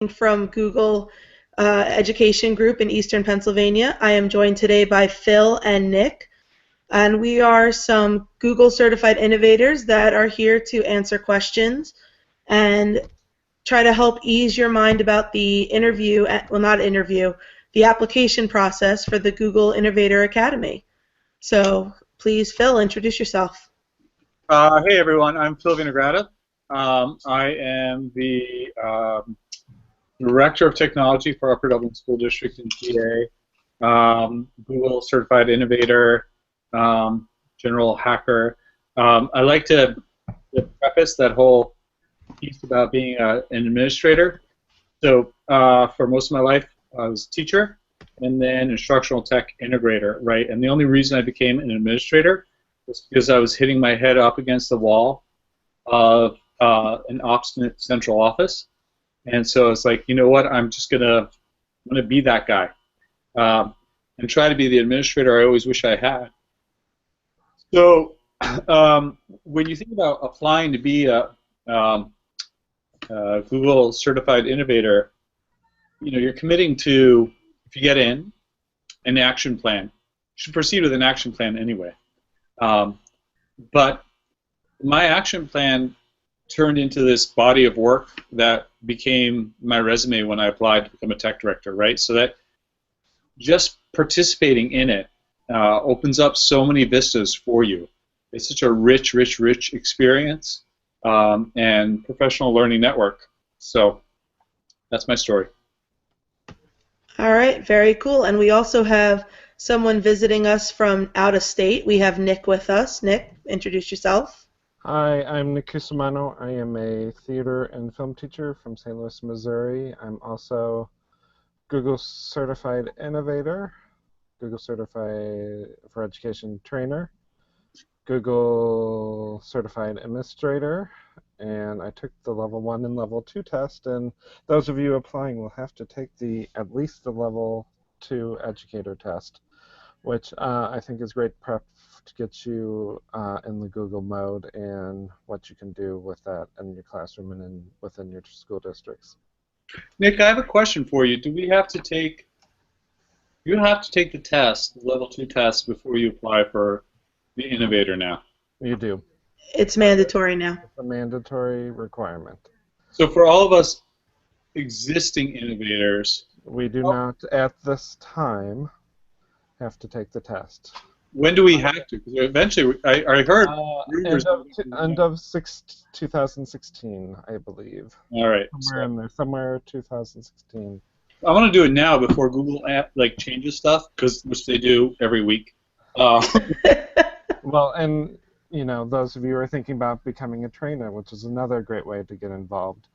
from Google Education Group in Eastern Pennsylvania. I am joined today by Phil and Nick, and we are some Google Certified Innovators that are here to answer questions and try to help ease your mind about the the application process for the Google Innovator Academy. So please, Phil, introduce yourself. Hey everyone, I'm Phil Vinograda. I am the Director of Technology for Upper Dublin School District in PA, Google Certified Innovator, General Hacker. I like to preface that whole piece about being an administrator. So for most of my life, I was a teacher and then instructional tech integrator, right? And the only reason I became an administrator was because I was hitting my head up against the wall of an obstinate central office. And so it's like, you know what, I'm gonna be that guy and try to be the administrator I always wish I had. So when you think about applying to be a Google Certified Innovator, you know, you're committing to, if you get in, an action plan. You should proceed with an action plan anyway. But my action plan turned into this body of work that became my resume when I applied to become a tech director, right? So that just participating in it opens up so many vistas for you. It's such a rich, rich, rich experience and professional learning network. So that's my story. All right, very cool. And we also have someone visiting us from out of state. We have Nick with us. Nick, introduce yourself. Hi, I'm Nick Cusimano. I am a theater and film teacher from St. Louis, Missouri. I'm also Google Certified Innovator, Google Certified for Education Trainer, Google Certified Administrator, and I took the Level 1 and Level 2 test, and those of you applying will have to take at least the Level 2 Educator test, which I think is great prep to get you in the Google mode and what you can do with that in your classroom and within your school districts. Nick, I have a question for you. Do we have to take? You have to take the test, the Level 2 test, before you apply for the Innovator now. You do. It's mandatory now. It's a mandatory requirement. So for all of us existing innovators, we do not at this time have to take the test. When do we have to? Because eventually, I heard rumors. End of 2016, I believe. All right. Somewhere in there, somewhere 2016. I want to do it now before Google changes stuff, which they do every week. Well, and you know, those of you who are thinking about becoming a trainer, which is another great way to get involved,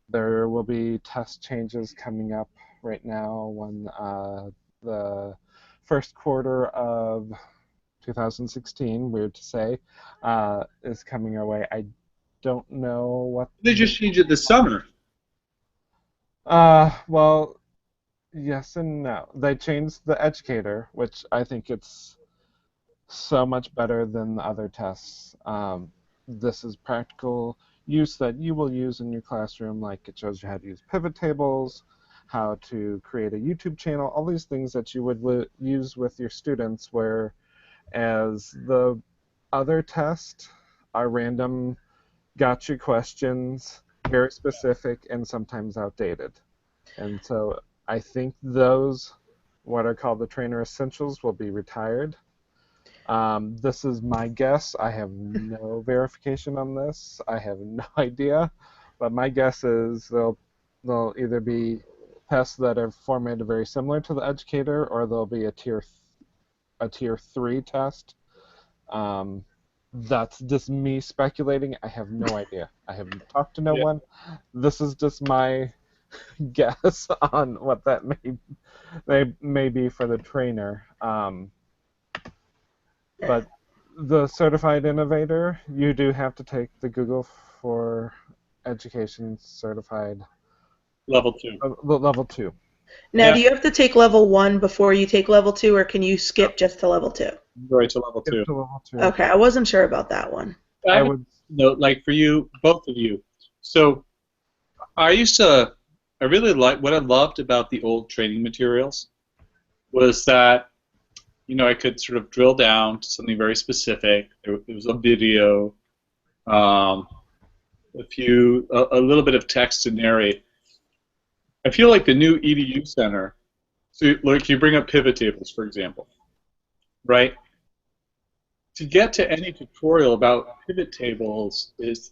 there will be test changes coming up right now when the first quarter of 2016, weird to say, is coming our way. I don't know what... They just changed it this summer. Well, yes and no. They changed the Educator, which I think it's so much better than the other tests. This is practical use that you will use in your classroom, like it shows you how to use pivot tables, how to create a YouTube channel, all these things that you would use with your students, whereas the other tests are random gotcha questions, very specific and sometimes outdated. And so I think those, what are called the trainer essentials, will be retired. This is my guess. I have no verification on this. I have no idea. But my guess is they'll either be tests that are formatted very similar to the Educator, or there'll be a tier 3 test. That's just me speculating. I have no idea. I haven't talked to no one. This is just my guess on what that may be for the trainer. But the Certified Innovator, you do have to take the Google for Education Certified Level 2. Level 2. Now, do you have to take Level 1 before you take Level 2, or can you skip just to Level 2? Right to Level 2. Skip to Level 2. Okay, I wasn't sure about that one. I would note, like for you, both of you. So I used to I really like what I loved about the old training materials was that I could sort of drill down to something very specific. There was a video, um, a little bit of text to narrate. I feel like the new EDU Center. So, like you bring up pivot tables, for example, right? To get to any tutorial about pivot tables is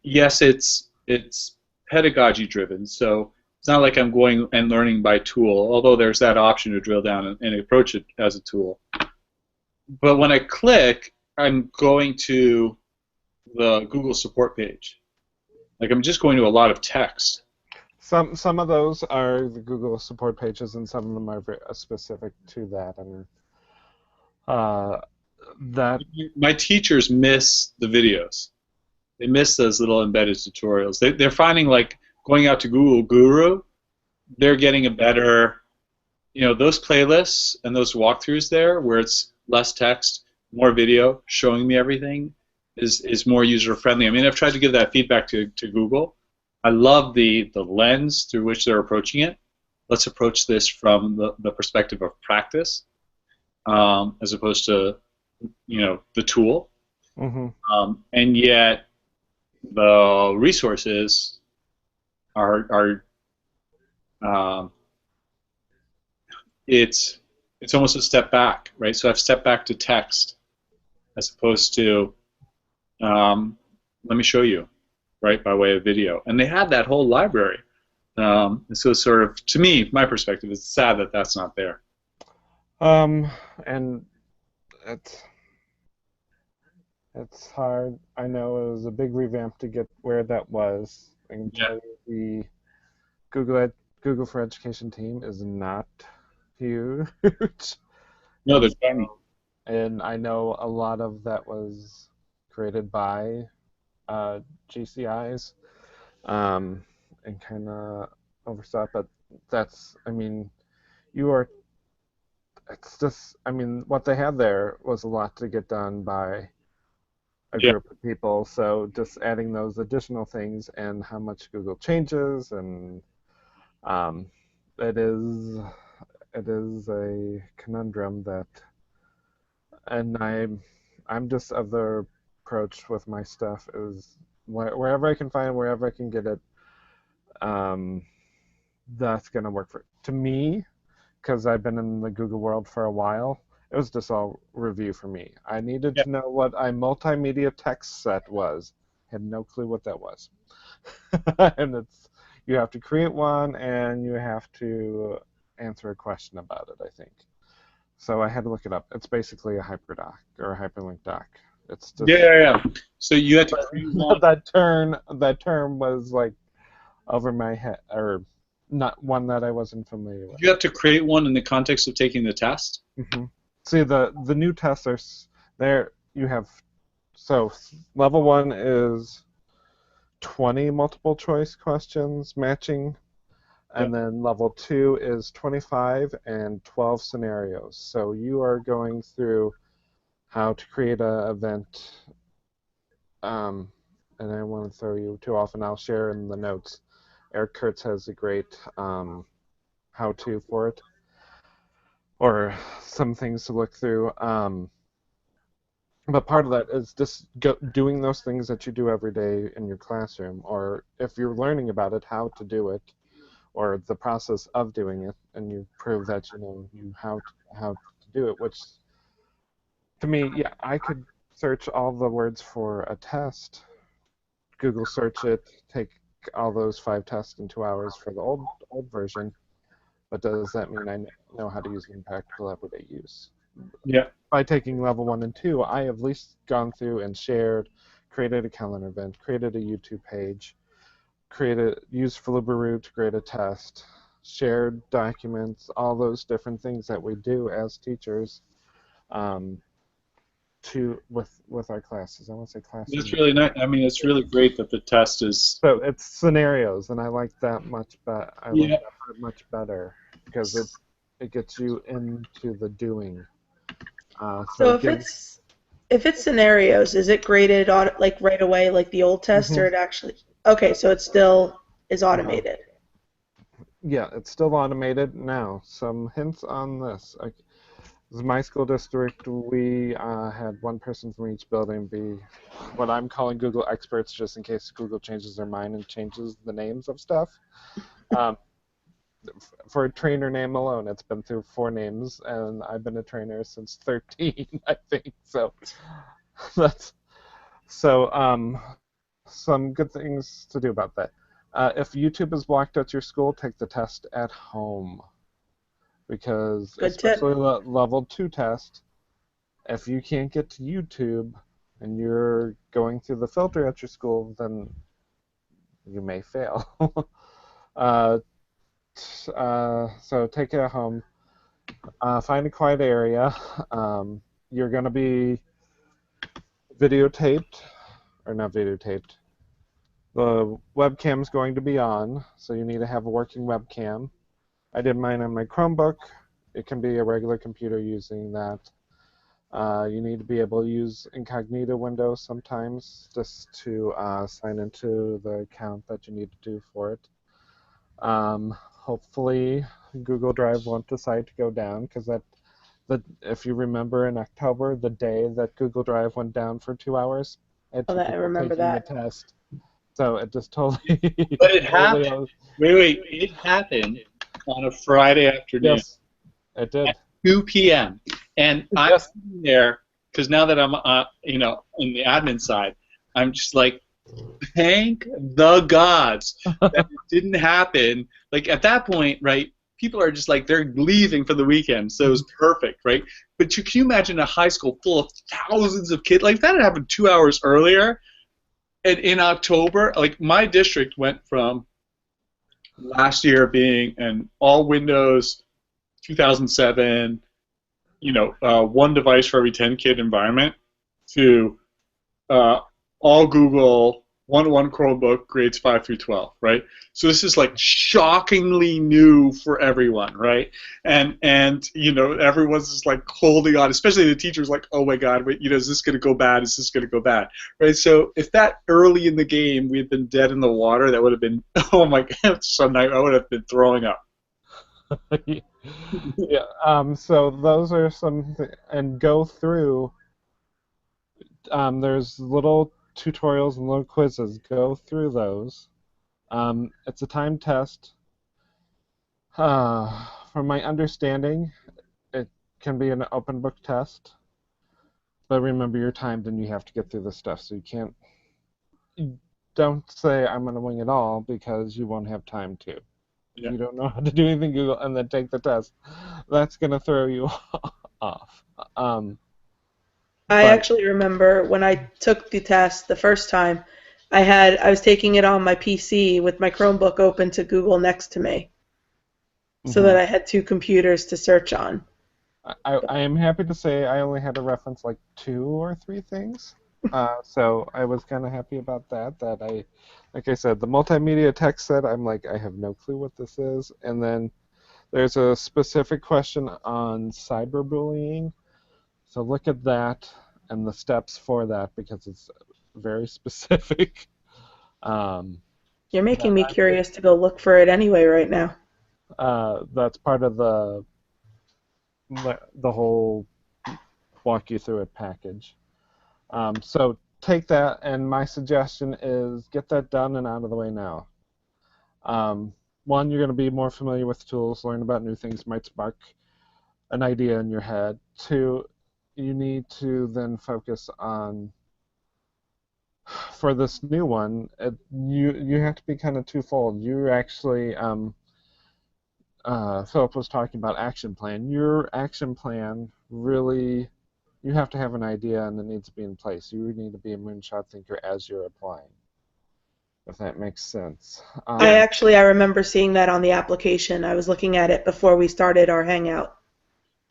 yes, it's pedagogy driven. So it's not like I'm going and learning by tool, although there's that option to drill down and approach it as a tool. But when I click, I'm going to the Google support page. Like I'm just going to a lot of text. Some of those are the Google support pages, and some of them are very specific to that. And that My teachers miss the videos. They miss those little embedded tutorials. They're finding like going out to Google Guru, they're getting a better, those playlists and those walkthroughs there where it's less text, more video, showing me everything is more user friendly. I mean, I've tried to give that feedback to Google. I love the lens through which they're approaching it. Let's approach this from the perspective of practice, as opposed to the tool. Mm-hmm. And yet the resources are it's almost a step back, right? So I've stepped back to text as opposed to let me show you, right, by way of video. And they had that whole library. And so sort of, to me, my perspective, it's sad that that's not there. And it's hard. I know it was a big revamp to get where that was. I can tell you the Google for Education team is not huge. No, they're tiny. And I know a lot of that was created by GCIs and kind of oversaw. But that's, I mean, it's just, I mean, what they had there was a lot to get done by a group of people. So just adding those additional things and how much Google changes, and it is a conundrum that, and I'm just of the approach with my stuff is wherever I can find it, wherever I can get it, that's gonna work to me, because I've been in the Google world for a while. It was just all review for me. I needed to know what a multimedia text set was. Had no clue what that was. And you have to create one and you have to answer a question about it, I think. So I had to look it up. It's basically a hyperdoc or a hyperlink doc. It's just So you had to create one. that term was like over my head, or not one that I wasn't familiar with. You have to create one in the context of taking the test. Mm-hmm. See, the new tests are there. You have, so level 1 is 20 multiple choice questions matching, and then level 2 is 25 and 12 scenarios. So you are going through how to create an event, and I want to throw you too often. I'll share in the notes. Eric Kurtz has a great how-to for it, or some things to look through. But part of that is just doing those things that you do every day in your classroom, or if you're learning about it, how to do it, or the process of doing it, and you prove that you know how to do it. Which, to me, I could search all the words for a test, Google search it, take all those 5 tests in 2 hours for the old version. But does that mean I know how to use it in practical everyday use? Yeah. By taking level 1 and 2, I have at least gone through and shared, created a calendar event, created a YouTube page, used Flubaroo to create a test, shared documents, all those different things that we do as teachers with our classes. I want to say classes. It's really nice. I mean, it's really great that the test is. So it's scenarios, and I like that much better. I like that part much better because it gets you into the doing. So if it's scenarios, is it graded on like right away, like the old test, or it actually? Okay, so it still is Uh-huh. automated. Yeah, it's still automated now. Some hints on this. This is my school district. We had one person from each building be what I'm calling Google experts, just in case Google changes their mind and changes the names of stuff. Um, for a trainer name alone, it's been through 4 names, and I've been a trainer since 13, I think. So that's some good things to do about that. If YouTube is blocked at your school, take the test at home because Good especially tip. the level 2 test, if you can't get to YouTube and you're going through the filter at your school, then you may fail. uh, so take it at home. Find a quiet area. You're going to be videotaped, or not videotaped. The webcam's going to be on, so you need to have a working webcam. I did mine on my Chromebook. It can be a regular computer using that. You need to be able to use incognito windows sometimes just to sign into the account that you need to do for it. Hopefully, Google Drive won't decide to go down because if you remember in October, the day that Google Drive went down for 2 hours, I had Oh, two that I people remember taking the that. test. So it just totally, But it happened. totally, Wait. It happened on a Friday afternoon yes, it at did. 2 p.m. And I'm Yes. sitting there because now that I'm, in the admin side, I'm just like, thank the gods that it didn't happen. Like at that point, right? People are just like they're leaving for the weekend, so it was perfect, right? But can you imagine a high school full of thousands of kids? Like that had happened 2 hours earlier, and in October, like my district went from last year being an all Windows 2007, one device for every 10 kid environment to uh, all Google, one Chromebook, grades 5 through 12, right? So this is like shockingly new for everyone, right? And everyone's just like holding on, especially the teachers, like, oh my God, wait, is this going to go bad? Is this going to go bad, right? So if that early in the game we had been dead in the water, that would have been, oh my God, some night I would have been throwing up. Yeah. So those are and go through. There's little tutorials and little quizzes. Go through those. It's a time test. From my understanding, it can be an open book test, but remember you're timed and you have to get through this stuff. So you don't say I'm going to wing it all because you won't have time to. If Yeah. you don't know how to do anything, Google and then take the test. That's going to throw you off. I But actually remember when I took the test the first time, I was taking it on my PC with my Chromebook open to Google next to me, so that mhm. I had two computers to search on. I am happy to say I only had to reference like 2 or 3 things. So I was kind of happy about that. Like I said, the multimedia text set, I'm like, I have no clue what this is. And then there's a specific question on cyberbullying. So look at that and the steps for that because it's very specific. Um, You're making that me curious to go look for it anyway right now. that's part of the whole walk you through it package. So take that, and my suggestion is get that done and out of the way now. Um, One, you're going to be more familiar with tools, learn about new things, might spark an idea in your head. Two, you need to then focus on, for this new one, you have to be kind of twofold. You actually, Philip was talking about action plan. Your action plan really, you have to have an idea and it needs to be in place. You need to be a moonshot thinker as you're applying, if that makes sense. Yeah. I remember seeing that on the application. I was looking at it before we started our hangout.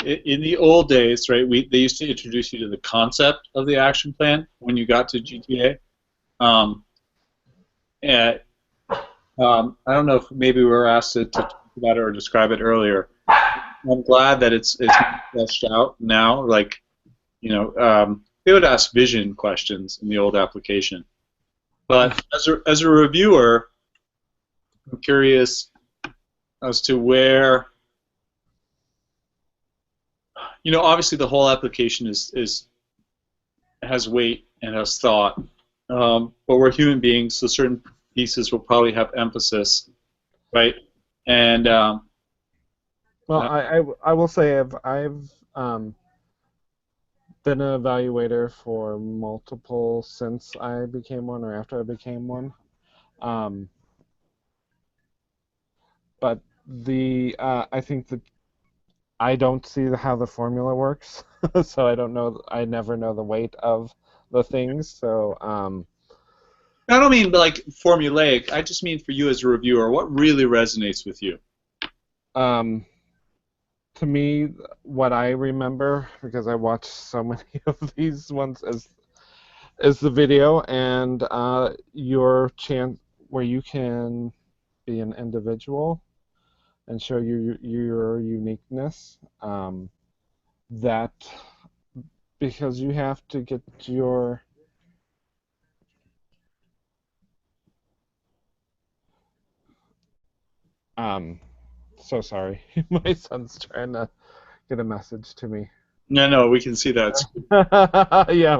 In the old days, right, they used to introduce you to the concept of the action plan when you got to GTA. Um, and I don't know if maybe we were asked to talk about it or describe it earlier. I'm glad that it's fleshed out now. Like, they would ask vision questions in the old application, But as a reviewer, I'm curious as to where, obviously the whole application is has weight and has thought, but we're human beings, so certain pieces will probably have emphasis, right? And Well, I will say I've been an evaluator for multiple since I became one or after I became one. Um, but I think that I don't see how the formula works, so I don't know. I never know the weight of the things. So I don't mean like formulaic. I just mean for you as a reviewer, what really resonates with you? um, to me, what I remember, because I watched so many of these ones, is the video and your chance where you can be an individual and show your uniqueness. That because you have to get your um. So sorry, my son's trying to get a message to me. No, no, we can see that. Yeah,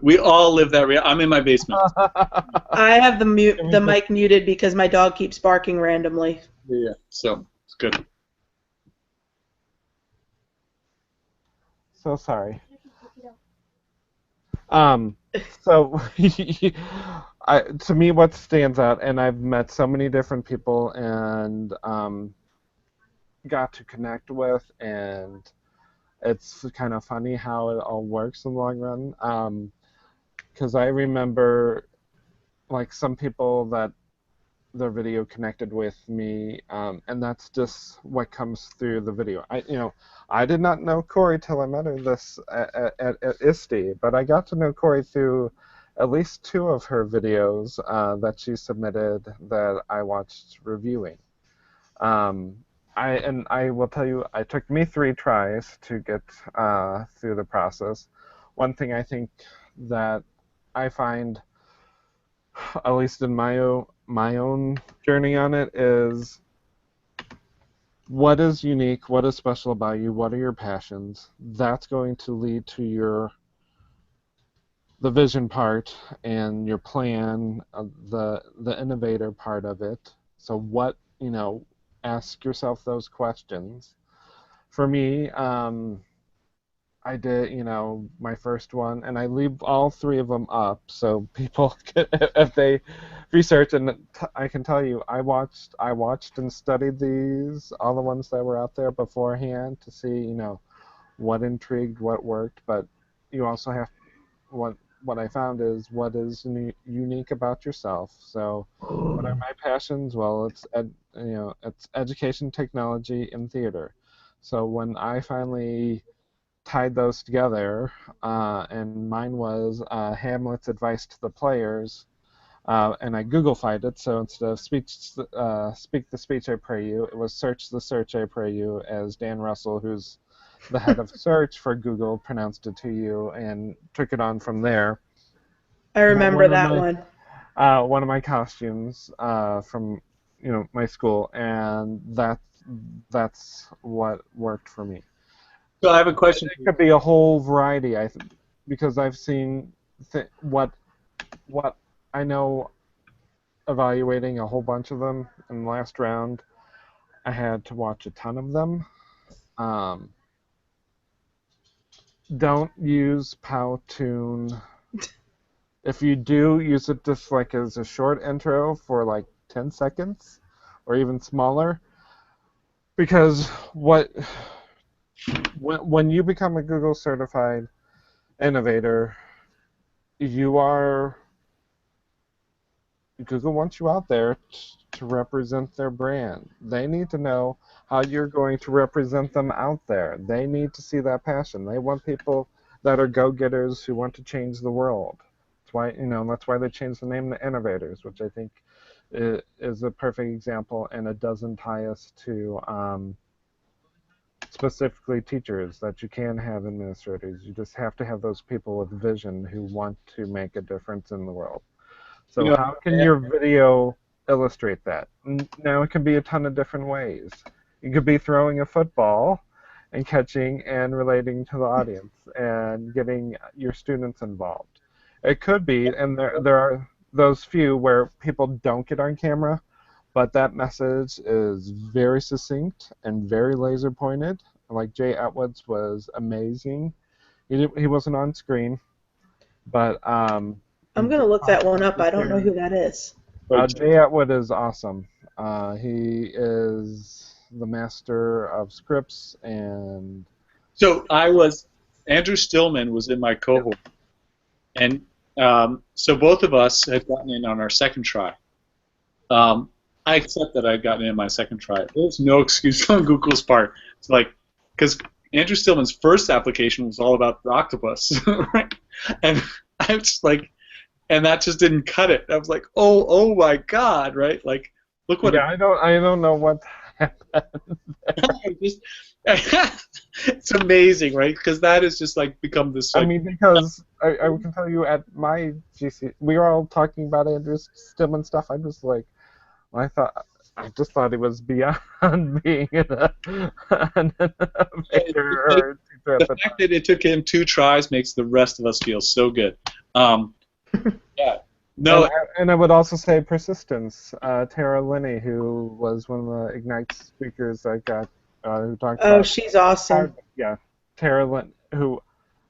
We all live that. I'm in my basement. I have the mic muted because my dog keeps barking randomly. Yeah, so it's good. So sorry. Um, so to me, what stands out, and I've met so many different people and got to connect with, and it's kind of funny how it all works in the long run. Because I remember, like, some people that their video connected with me, and that's just what comes through the video. I did not know Corey till I met her this at ISTE, but I got to know Corey through at least two of her videos that she submitted that I watched reviewing. Um, I will tell you, it took me 3 tries to get through the process. One thing I think that I find, at least in my own journey on it, is what is unique, what is special about you, what are your passions. That's going to lead to the vision part and your plan, the innovator part of it. So ask yourself those questions. For me, I did, my first one, and I leave all 3 of them up so people can, if they research, and I can tell you, I watched and studied these, all the ones that were out there beforehand to see, what intrigued, what worked, but you also have, what I found is what is unique about yourself. So, what are my passions? Well, it's education, technology, and theater. So when I finally tied those together, and mine was Hamlet's advice to the players, and I Google-fied it. So instead of speak the speech I pray you, it was search the search I pray you, as Dan Russell, who's the head of search for Google, pronounced it to you, and took it on from there. I remember that one. One of my costumes from my school, and that's what worked for me. So I have a question. It could be a whole variety, I think, because I've seen what I know, evaluating a whole bunch of them in the last round. I had to watch a ton of them. Um, don't use Powtoon. If you do, use it just like as a short intro for like 10 seconds or even smaller. Because when you become a Google certified innovator, you are Google wants you out there to represent their brand. They need to know how you're going to represent them out there. They need to see that passion. They want people that are go-getters who want to change the world. That's why they changed the name to Innovators, which I think is a perfect example, and it doesn't tie us to specifically teachers, that you can have administrators. You just have to have those people with vision who want to make a difference in the world. You So know, how can your video illustrate that? Now it can be a ton of different ways. You could be throwing a football and catching and relating to the audience and getting your students involved. It could be, and there are those few where people don't get on camera, but that message is very succinct and very laser pointed. Like Jay Atwood's was amazing. He wasn't on screen, but I'm he gonna just look talked that one about up. the I don't know series. who that is. like, Jay Atwood is awesome. He is the master of scripts and so Andrew Stillman was in my cohort, and so both of us had gotten in on our second try. Um, I accept that I'd gotten in my second try. There's no excuse on Google's part. It's like, because Andrew Stillman's first application was all about the octopus, right? And I was like, and that just didn't cut it. I was like, oh my God, right? Like, look what yeah, I don't know what happened. it just. It's amazing, right? Because that has just like become this I like. mean, because I can tell you at my GC, we were all talking about Andrew Stillman stuff. I'm just like, I just thought he was beyond being an innovator Like, or teacher the at the fact that it took him 2 tries makes the rest of us feel so good. Um, yeah. And No, I would also say persistence. Tara Linney, who was one of the Ignite speakers I got, who talked Oh, about she's awesome. yeah, Tara Lynn, who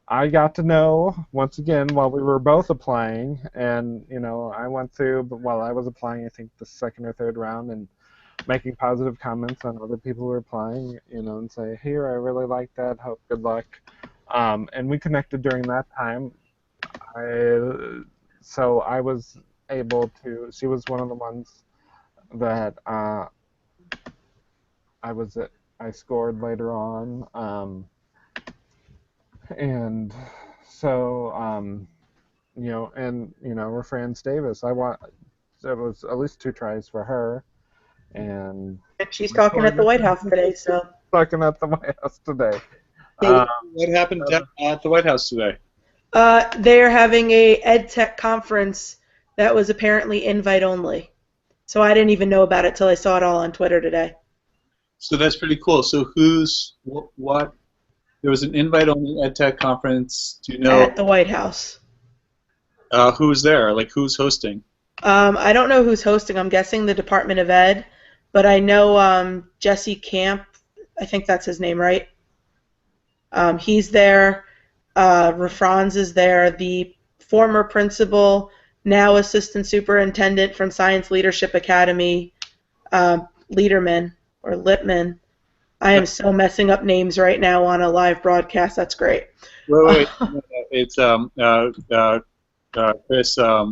I got to know once again while we were both applying, and I went through, but while I was applying, I think the second or third round, and making positive comments on other people who were applying, and say, here, I really like that. Hope good luck. And we connected during that time. I so I was able to. She was one of the ones that I was at, I scored later on, and so we're Franz Davis. There was at least 2 tries for her, and And she's we talking at scored the White House today, so talking at the White House today. so Uh, what happened at the White House today? they're having a ed tech conference that was apparently invite only. So I didn't even know about it till I saw it all on Twitter today. So that's pretty cool. So who's what? There was an invite-only EdTech conference. Do you know At the White House. who's there? Like who's hosting? I don't know who's hosting. I'm guessing the Department of Ed, but I know Jesse Camp. I think that's his name, right? He's there. Refranz is there. The former principal, now assistant superintendent from Science Leadership Academy, Liederman or Lippman. I am so messing up names right now on a live broadcast. That's great. Wait. No, it's Chris At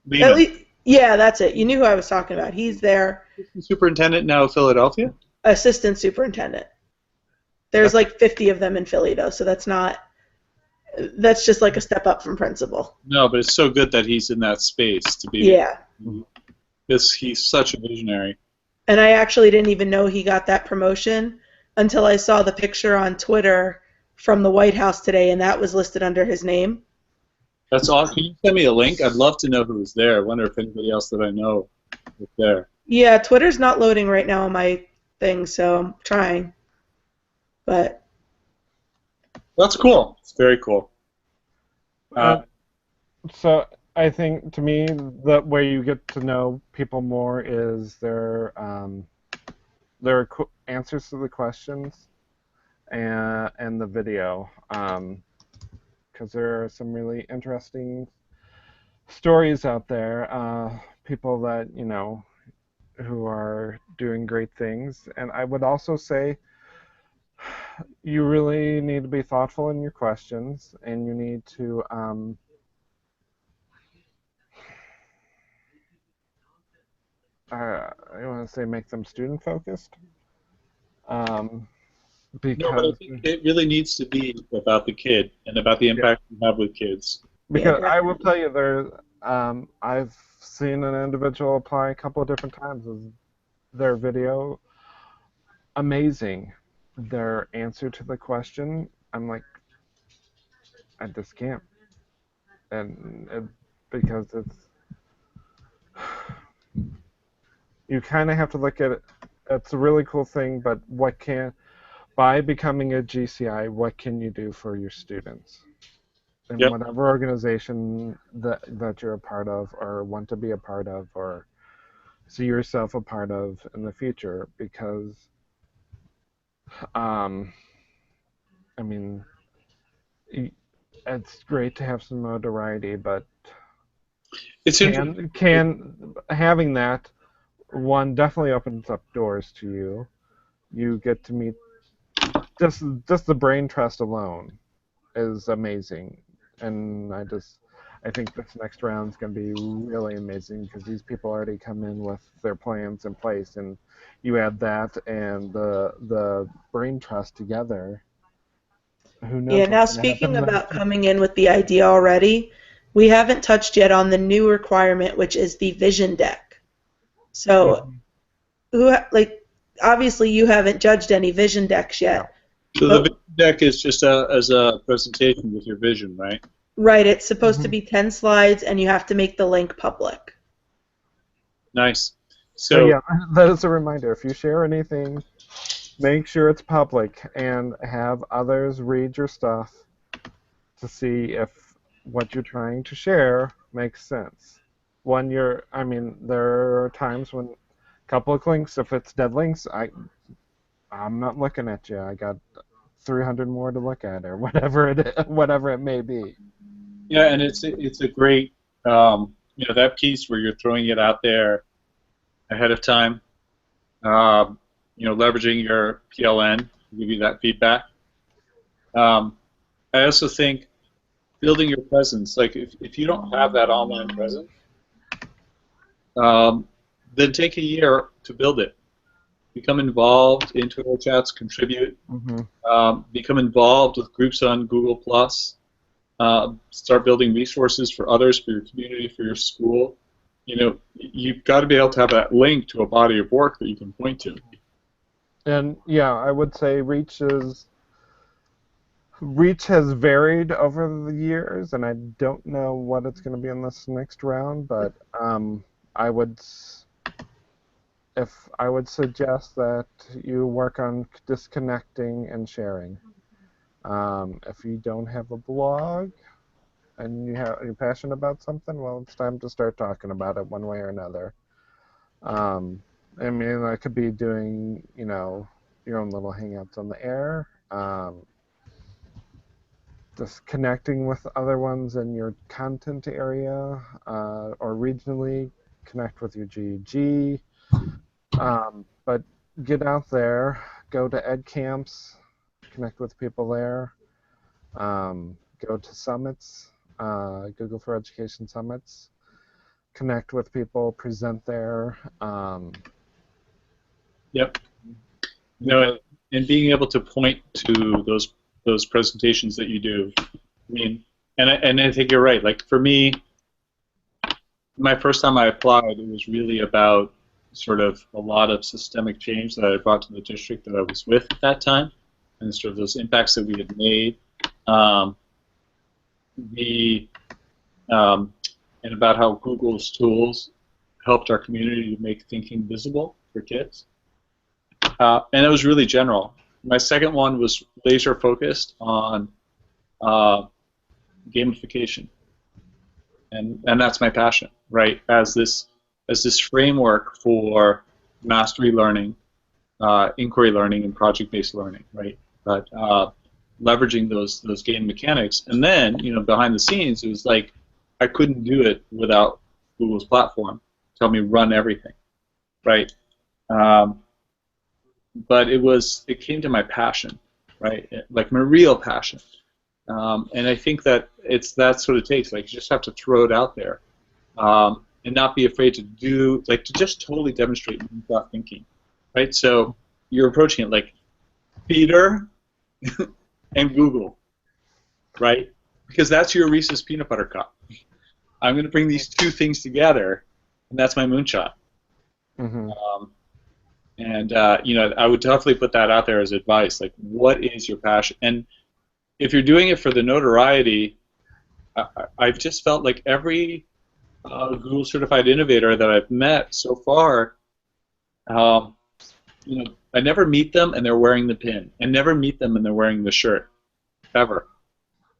Lehman, least, yeah, that's it. You knew who I was talking about. He's there, superintendent now of Philadelphia. assistant superintendent. There's like 50 of them in Philly, though, so that's just like a step up from principal. No, but it's so good that he's in that space to be. Yeah. Because he's such a visionary. And I actually didn't even know he got that promotion until I saw the picture on Twitter from the White House today, and that was listed under his name. That's awesome. Can you send me a link? I'd love to know who's there. I wonder if anybody else that I know is there. Yeah, Twitter's not loading right now on my thing, so I'm trying. But That's cool. It's very cool. So I think to me the way you get to know people more is their answers to the questions and the video, because there are some really interesting stories out there. People that who are doing great things, and I would also say you really need to be thoughtful in your questions, and you need to I want to say make them student focused, No, but I because think it really needs to be about the kid and about the impact you have with kids. yeah, I will definitely. tell you I've seen an individual apply a couple of different times with their video amazing. Their answer to the question, I'm like, I just can't. And because you kind of have to look at it. It's a really cool thing, but by becoming a GCI, what can you do for your students? In Yep. whatever organization that you're a part of or want to be a part of or see yourself a part of in the future, because I mean, it's great to have some notoriety, but It's interesting. can having that one definitely opens up doors to you. You get to meet just the brain trust alone is amazing, and I think this next round is going to be really amazing because these people already come in with their plans in place, and you add that and the brain trust together. Who Yeah, knows now what's going to speaking happen about next? coming in with the idea already, we haven't touched yet on the new requirement, which is the vision deck. So, Mhm. like, obviously you haven't judged any vision decks No. yet, So the but vision deck is just as a presentation with your vision, right? right, it's supposed to Mhm. be 10 slides and you have to make the link public. Nice. So So yeah, that is a reminder. If you share anything, make sure it's public and have others read your stuff to see if what you're trying to share makes sense. I mean, there are times when a couple of links, if it's dead links, I'm not looking at you. I got 300 more to look at, or whatever it may be. yeah, and it's a great that piece where you're throwing it out there ahead of time. Leveraging your PLN to give you that feedback. Um, I also think building your presence. Like if you don't have that online presence, um, then take a year to build it. Become involved in Twitter chats, contribute. Hmm. Become involved with groups on Google Plus. Start building resources for others, for your community, for your school. You've got to be able to have that link to a body of work that you can point to. And yeah, I would say reach has varied over the years, and I don't know what it's going to be in this next round, but I would if I would suggest that you work on disconnecting and sharing. If you don't have a blog and you're passionate about something, well, it's time to start talking about it one way or another. Um, I mean, I could be doing, your own little hangouts on the air, just connecting with other ones in your content area, or regionally, connect with your GEG. But get out there, go to ed camps, connect with people there, go to summits, Google for Education summits, connect with people, present there, Yep. because And being able to point to those presentations that you do. I mean, and I think you're right. Like for me, my first time I applied, it was really about sort of a lot of systemic change that I brought to the district that I was with at that time, and sort of those impacts that we had made. Um, the and about how Google's tools helped our community to make thinking visible for kids. And it was really general. My second one was laser focused on uh, gamification, and that's my passion, right? As this framework for mastery learning, inquiry learning, and project-based learning, right? But leveraging those game mechanics, and then behind the scenes, it was like I couldn't do it without Google's platform. Tell me run everything, right? Um, but it came to my passion, right? Like my real passion. And I think that that's what it takes. Like you just have to throw it out there, and not be afraid to just totally demonstrate thought thinking, right? So you're approaching it like Peter and Google, right? Because that's your Reese's peanut butter cup. I'm going to bring these two things together, and that's my moonshot. mhm. Um, and I would definitely put that out there as advice. Like, what is your passion? And if you're doing it for the notoriety, I've just felt like every Google Certified Innovator that I've met so far, um, I never meet them and they're wearing the pin. I never meet them and they're wearing the shirt, ever.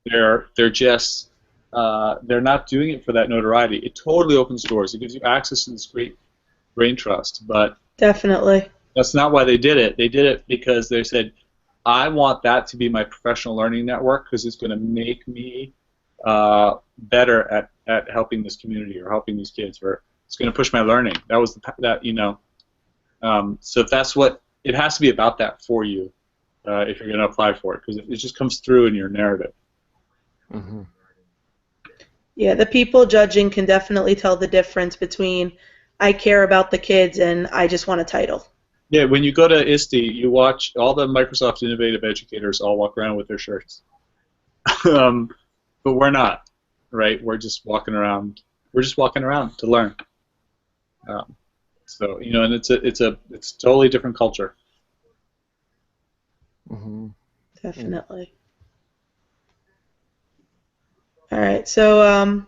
They're just they're not doing it for that notoriety. It totally opens doors. It gives you access to this great brain trust, but Definitely. that's not why they did it. They did it because they said, I want that to be my professional learning network because it's going to make me better at helping this community or helping these kids, or it's going to push my learning. That was so if that's what it has to be about that for you if you're going to apply for it, because it just comes through in your narrative. Mm-hmm. Yeah, the people judging can definitely tell the difference between I care about the kids and I just want a title. Yeah, when you go to ISTE, you watch all the Microsoft Innovative Educators all walk around with their shirts. But we're not, right? We're just walking around. We're just walking around to learn. Um, so and it's a totally different culture. Mm-hmm. Definitely. All right, so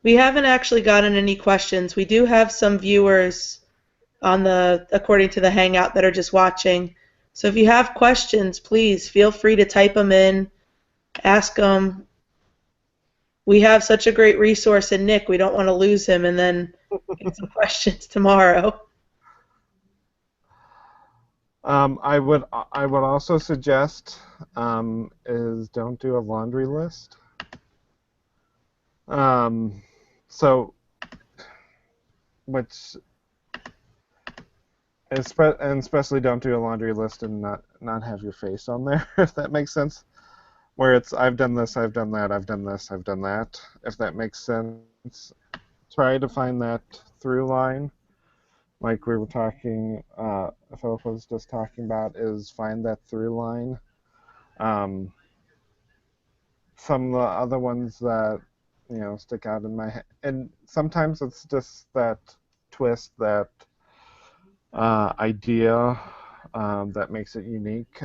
we haven't actually gotten any questions. We do have some viewers on according to the Hangout that are just watching. So if you have questions, please feel free to type them in, ask them. We have such a great resource in Nick. We don't want to lose him and then get some questions tomorrow. I would also suggest is don't do a laundry list. So, which and especially don't do a laundry list and not have your face on there, if that makes sense. Where it's I've done this, I've done that, I've done this, I've done that. If that makes sense, try to find that through line. Like we were talking, Philip was just talking about, is find that through line. Um, some of the other ones that stick out in my head, and sometimes it's just that twist, that idea that makes it unique.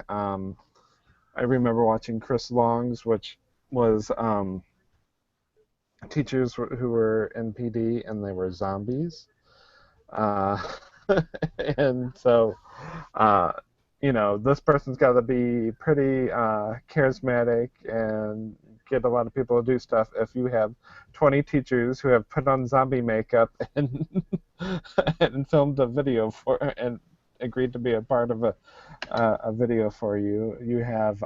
I remember watching Chris Long's, which was teachers who were in PD and they were zombies. Uh, and so, uh, this person's got to be pretty charismatic and get a lot of people to do stuff. If you have 20 teachers who have put on zombie makeup and and filmed a video and agreed to be a part of a video for you, you have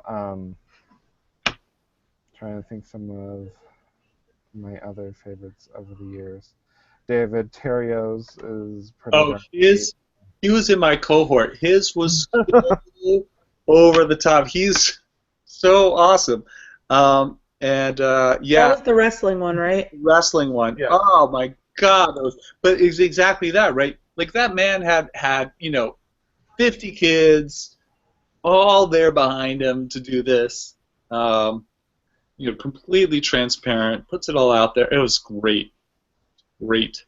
trying to think some of my other favorites over the years. David Terrios is pretty Oh, darn he was in my cohort. His was so over the top. He's so awesome. And That yeah, was the wrestling one, right? wrestling one. Yeah. Oh my God, but it's exactly that, right? Like that man had 50 kids all there behind him to do this. Completely transparent, puts it all out there. It was great, great.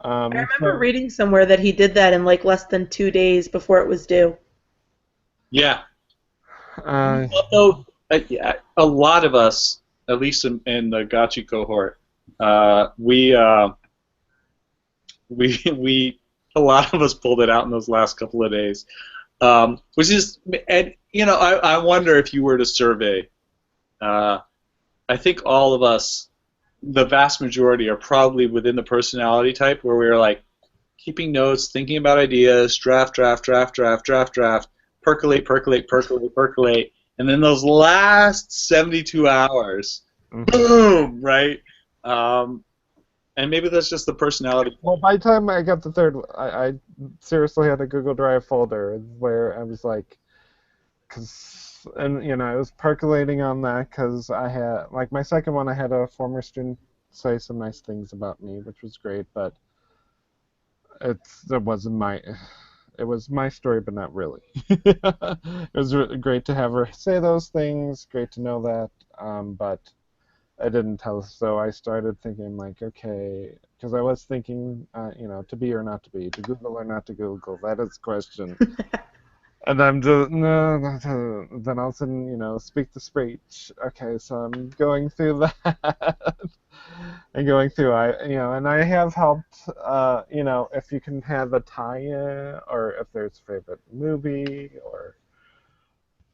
I remember So, reading somewhere that he did that in like less than 2 days before it was due. Yeah. uh, Although yeah, a lot of us, at least in the Gotchi cohort, we a lot of us pulled it out in those last couple of days, which is, and I wonder if you were to survey, I think all of us, the vast majority, are probably within the personality type where we're like keeping notes, thinking about ideas, draft, draft, draft, draft, draft, draft, percolate, percolate, percolate, percolate, and then those last 72 hours, boom, right? And maybe that's just the personality. well, by the time I got the third, I seriously had a Google Drive folder where I was like, I was percolating on that because I had, like, my second one, I had a former student say some nice things about me, which was great, but it was my story, but not really. It was great to have her say those things, great to know that, but I didn't tell her. So I started thinking, like, okay, because I was thinking, to be or not to be, to Google or not to Google, that is the question. And I'm just no, then all of a sudden, speak the speech. Okay, so I'm going through that and going through. And I have helped. If you can have a tie-in, or if there's a favorite movie, or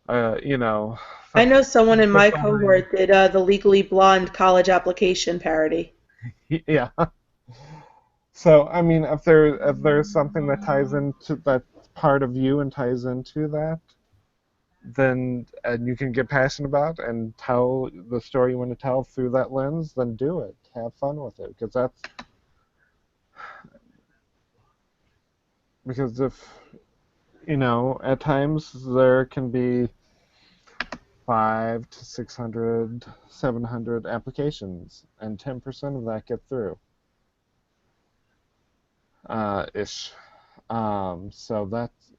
I know something. someone in The my summary. cohort did the Legally Blonde college application parody. Yeah. So I mean, if there's something that ties into that part of you and ties into that, then and you can get passionate about and tell the story you want to tell through that lens, then do it. Have fun with it, because if at times there can be 5 to 600, 700 applications, and 10% of that get through, ish. So that's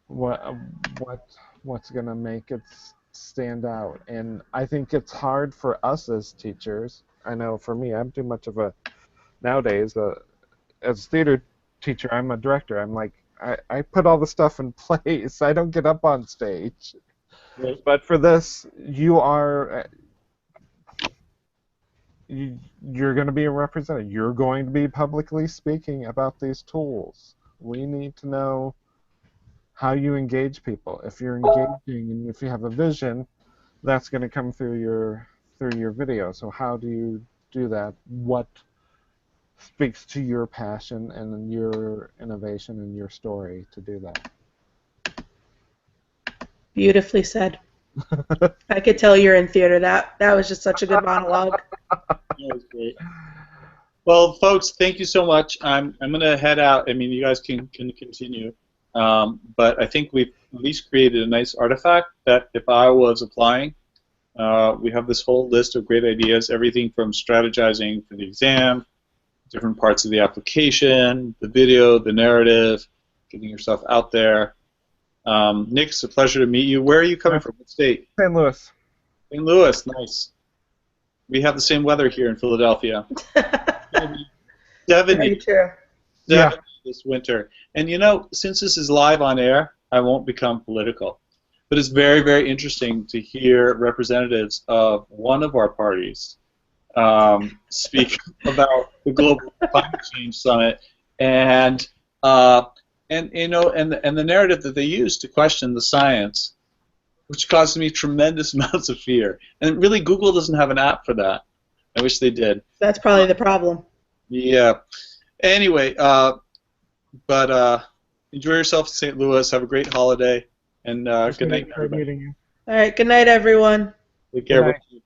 what what what's gonna make it stand out. And I think it's hard for us as teachers. I know for me, I'm too much of a nowadays as a theater teacher. I'm a director. I'm like I put all the stuff in place. I don't get up on stage. Right. But for this, you're going to be a representative. You're going to be publicly speaking about these tools. We need to know how you engage people. If you're engaging and if you have a vision, that's going to come through your video. So how do you do that? What speaks to your passion and your innovation and your story to do that? Beautifully said. I could tell you're in theater. That was just such a good monologue. That was great. Well, folks, thank you so much. I'm going to head out. I mean, you guys can continue. But I think we've at least created a nice artifact that if I was applying, we have this whole list of great ideas, everything from strategizing for the exam, different parts of the application, the video, the narrative, getting yourself out there. Nick, it's a pleasure to meet you. Where are you coming from? What state? St. Louis. St. Louis, nice. We have the same weather here in Philadelphia. It's gonna be 70, Very true. Yeah. this winter. And since this is live on air, I won't become political. But it's very, very interesting to hear representatives of one of our parties speak about the Global Climate Change Summit and the narrative that they use to question the science, which caused me tremendous amounts of fear. And really, Google doesn't have an app for that. I wish they did. That's probably the problem. Yeah. Anyway, but enjoy yourself in St. Louis. Have a great holiday, and good night, Great everybody. meeting you. All right. Good night, everyone. Take care. Good night.